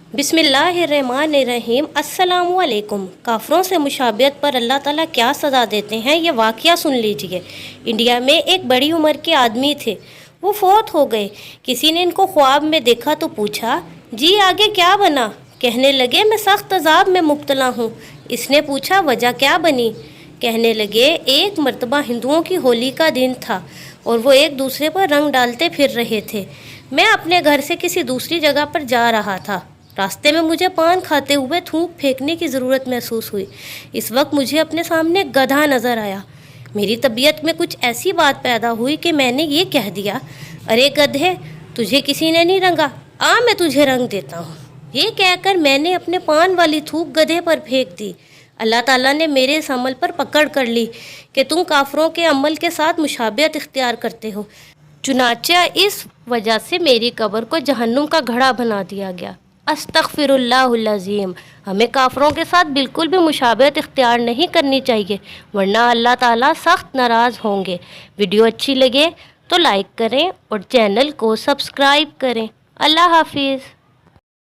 बिस्मिल्लाहिर्रहमानिर्रहीम। अस्सलामु अलैकुम। काफरों से मुशाबियत पर अल्लाह ताला क्या सज़ा देते हैं, ये वाक़या सुन लीजिए। इंडिया में एक बड़ी उम्र के आदमी थे, वो फौत हो गए। किसी ने इनको ख्वाब में देखा तो पूछा, जी आगे क्या बना? कहने लगे, मैं सख्त अज़ाब में मुब्तला हूँ। इसने पूछा, वजह क्या बनी? कहने लगे, एक मर्तबा हिंदुओं की होली का दिन था और वो एक दूसरे पर रंग डालते फिर रहे थे। मैं अपने घर से किसी दूसरी जगह पर जा रहा था। रास्ते में मुझे पान खाते हुए थूक फेंकने की ज़रूरत महसूस हुई। इस वक्त मुझे अपने सामने गधा नज़र आया। मेरी तबीयत में कुछ ऐसी बात पैदा हुई कि मैंने ये कह दिया, अरे गधे, तुझे किसी ने नहीं रंगा, आ मैं तुझे रंग देता हूँ। ये कहकर मैंने अपने पान वाली थूक गधे पर फेंक दी। अल्लाह ताला ने मेरे इस अमल पर पकड़ कर ली कि तुम काफरों के अमल के साथ मुशाबियत इख्तियार करते हो। चुनांचे इस वजह से मेरी कब्र को जहन्नुम का घड़ा बना दिया गया। अस्तगफिरुल्लाहुल अज़ीम। हमें काफरों के साथ बिल्कुल भी मुशाबियत इख्तियार नहीं करनी चाहिए, वरना अल्लाह ताला सख्त नाराज़ होंगे। वीडियो अच्छी लगे तो लाइक करें और चैनल को सब्सक्राइब करें। अल्लाह हाफिज़।